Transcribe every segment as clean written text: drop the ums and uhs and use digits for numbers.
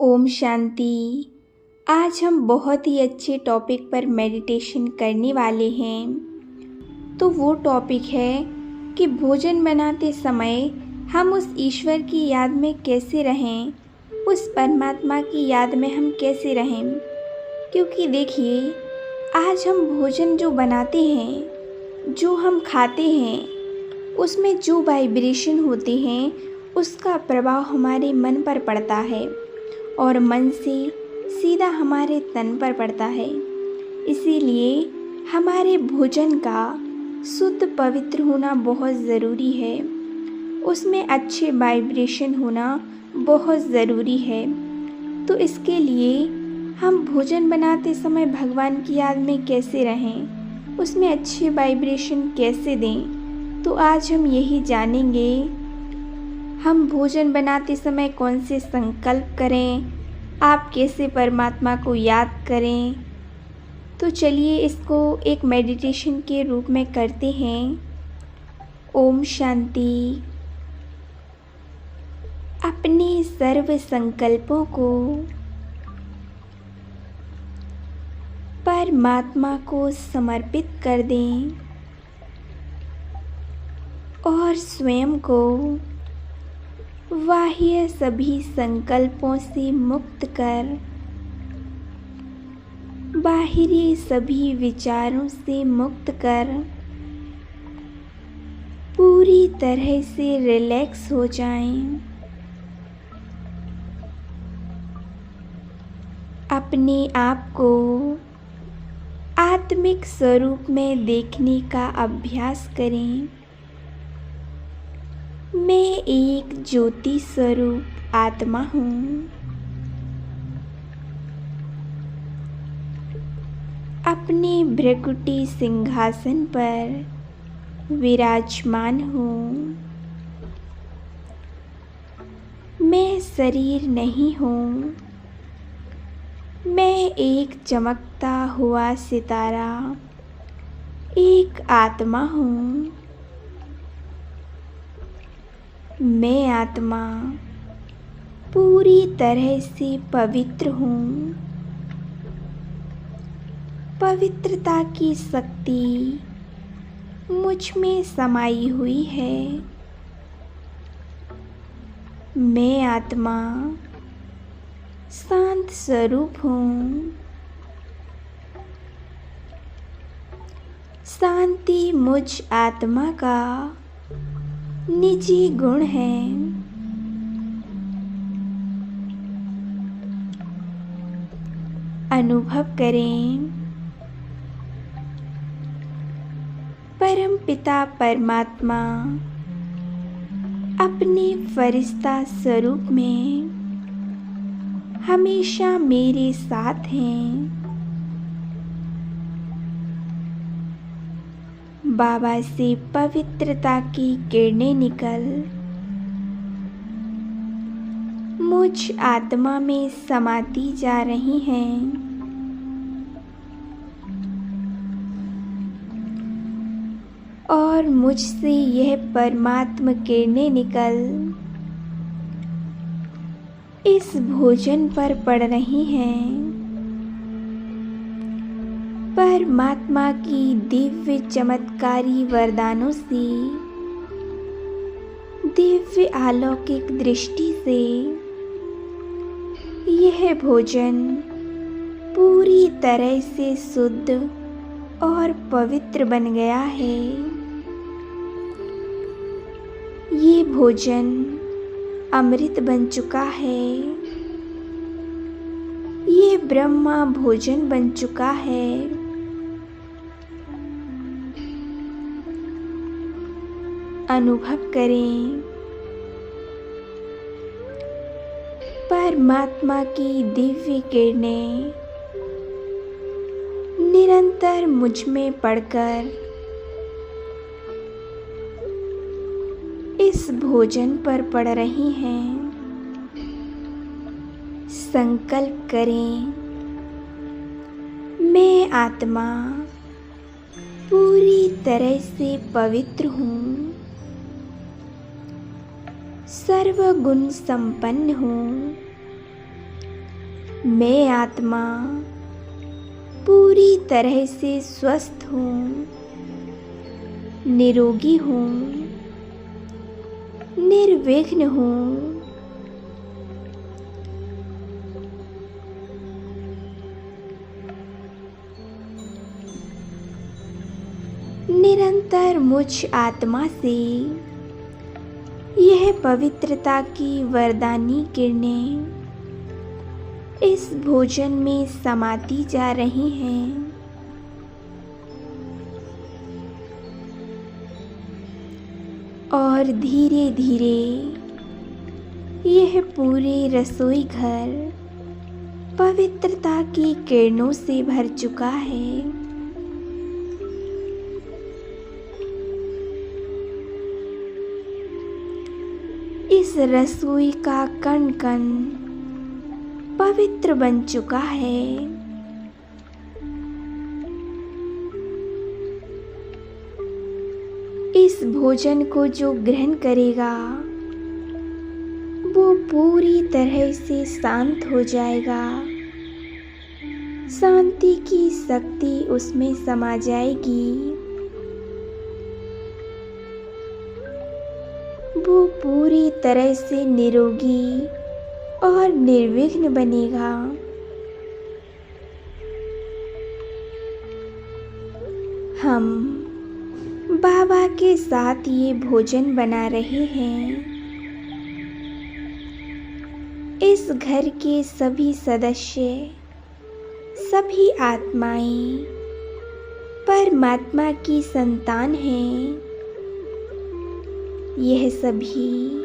ओम शांति। आज हम बहुत ही अच्छे टॉपिक पर मेडिटेशन करने वाले हैं। तो वो टॉपिक है कि भोजन बनाते समय हम उस ईश्वर की याद में कैसे रहें, उस परमात्मा की याद में हम कैसे रहें। क्योंकि देखिए, आज हम भोजन जो बनाते हैं, जो हम खाते हैं, उसमें जो वाइब्रेशन होते हैं उसका प्रभाव हमारे मन पर पड़ता है और मन से सीधा हमारे तन पर पड़ता है। इसीलिए हमारे भोजन का शुद्ध पवित्र होना बहुत ज़रूरी है, उसमें अच्छे वाइब्रेशन होना बहुत ज़रूरी है। तो इसके लिए हम भोजन बनाते समय भगवान की याद में कैसे रहें, उसमें अच्छे वाइब्रेशन कैसे दें, तो आज हम यही जानेंगे। हम भोजन बनाते समय कौन से संकल्प करें, आप कैसे परमात्मा को याद करें। तो चलिए इसको एक मेडिटेशन के रूप में करते हैं। ओम शांति। अपने सर्व संकल्पों को परमात्मा को समर्पित कर दें और स्वयं को बाह्य सभी संकल्पों से मुक्त कर, बाहरी सभी विचारों से मुक्त कर पूरी तरह से रिलैक्स हो जाएं। अपने आप को आत्मिक स्वरूप में देखने का अभ्यास करें। मैं एक ज्योति स्वरूप आत्मा हूँ। अपने भ्रकुटी सिंहासन पर विराजमान हूँ। मैं शरीर नहीं हूँ, मैं एक चमकता हुआ सितारा, एक आत्मा हूँ। मैं आत्मा पूरी तरह से पवित्र हूँ। पवित्रता की शक्ति मुझ में समाई हुई है। मैं आत्मा शांत स्वरूप हूँ। शांति मुझ आत्मा का निजी गुण है। अनुभव करें, परम पिता परमात्मा अपने फरिश्ता स्वरूप में हमेशा मेरे साथ हैं। बाबा से पवित्रता की किरणें निकल मुझ आत्मा में समाती जा रही हैं। और मुझसे यह परमात्मा किरणें निकल इस भोजन पर पड़ रही हैं। परमात्मा की दिव्य चमत्कारी वरदानों से, दिव्य अलौकिक दृष्टि से यह भोजन पूरी तरह से शुद्ध और पवित्र बन गया है। ये भोजन अमृत बन चुका है। ये ब्रह्मा भोजन बन चुका है। अनुभव करें, परमात्मा की दिव्य किरणें निरंतर मुझ में पड़कर इस भोजन पर पड़ रही हैं। संकल्प करें, मैं आत्मा पूरी तरह से पवित्र हूँ। सर्वगुण संपन्न हूँ। मैं आत्मा पूरी तरह से स्वस्थ हूँ, निरोगी हूँ, निर्विघ्न हूँ। निरंतर मुझ आत्मा से यह पवित्रता की वरदानी किरणें इस भोजन में समाती जा रही हैं। और धीरे धीरे यह पूरे रसोई घर पवित्रता की किरणों से भर चुका है। इस रसोई का कण कण पवित्र बन चुका है। इस भोजन को जो ग्रहण करेगा वो पूरी तरह से शांत हो जाएगा। शांति की शक्ति उसमें समा जाएगी। वो पूरी तरह से निरोगी और निर्विघ्न बनेगा। हम बाबा के साथ ये भोजन बना रहे हैं। इस घर के सभी सदस्य, सभी आत्माएं परमात्मा की संतान हैं। यह सभी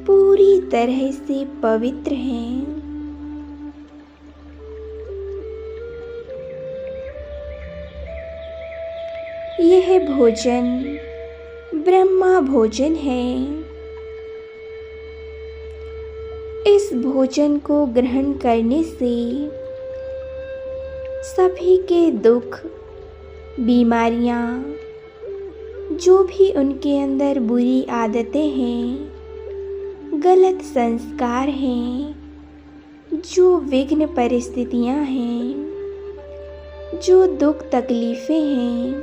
पूरी तरह से पवित्र हैं। यह भोजन ब्रह्मा भोजन है। इस भोजन को ग्रहण करने से सभी के दुख, बीमारियां, जो भी उनके अंदर बुरी आदतें हैं, गलत संस्कार हैं, जो विघ्न परिस्थितियां हैं, जो दुख तकलीफ़ें हैं,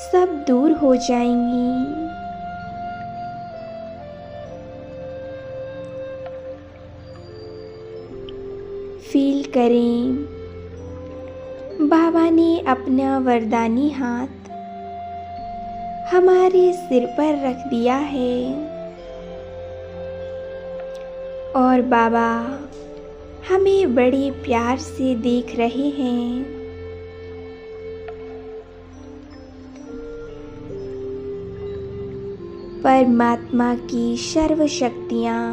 सब दूर हो जाएंगी। फील करें, बाबा ने अपना वरदानी हाथ हमारे सिर पर रख दिया है और बाबा हमें बड़े प्यार से देख रहे हैं। परमात्मा की सर्व शक्तियाँ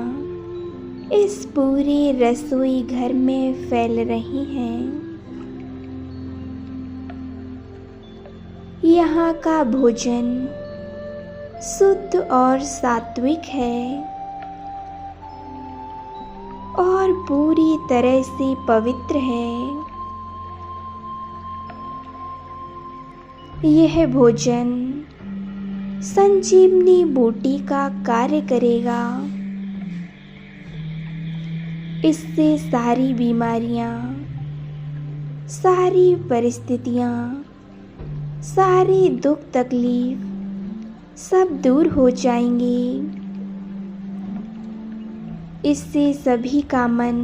इस पूरे रसोई घर में फैल रही हैं। यहाँ का भोजन शुद्ध और सात्विक है और पूरी तरह से पवित्र है। यह भोजन संजीवनी बूटी का कार्य करेगा। इससे सारी बीमारियां, सारी परिस्थितियां, सारे दुख तकलीफ सब दूर हो जाएंगे। इससे सभी का मन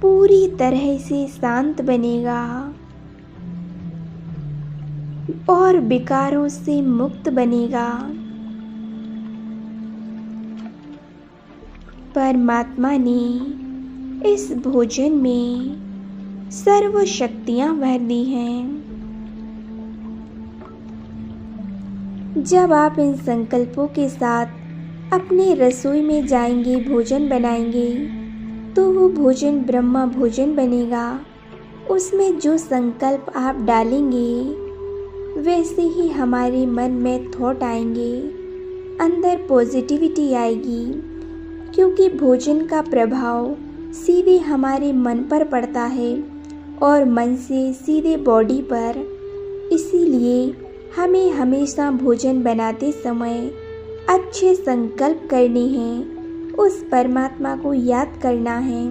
पूरी तरह से शांत बनेगा और विकारों से मुक्त बनेगा। परमात्मा ने इस भोजन में सर्व शक्तियाँ भर दी हैं। जब आप इन संकल्पों के साथ अपने रसोई में जाएंगे, भोजन बनाएंगे, तो वो भोजन ब्रह्मा भोजन बनेगा। उसमें जो संकल्प आप डालेंगे वैसे ही हमारे मन में थॉट आएंगे, अंदर पॉजिटिविटी आएगी, क्योंकि भोजन का प्रभाव सीधे हमारे मन पर पड़ता है और मन से सीधे बॉडी पर। इसीलिए हमें हमेशा भोजन बनाते समय अच्छे संकल्प करने हैं, उस परमात्मा को याद करना है।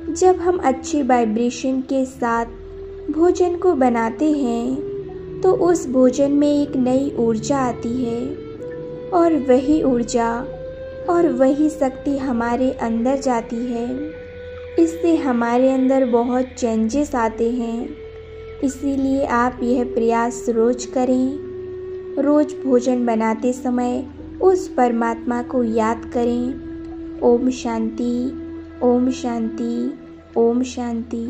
जब हम अच्छी वाइब्रेशन के साथ भोजन को बनाते हैं तो उस भोजन में एक नई ऊर्जा आती है और वही ऊर्जा और वही शक्ति हमारे अंदर जाती है। इससे हमारे अंदर बहुत चेंजेस आते हैं। इसीलिए आप यह प्रयास रोज करें। रोज भोजन बनाते समय उस परमात्मा को याद करें। ओम शांति, ओम शांति, ओम शांति।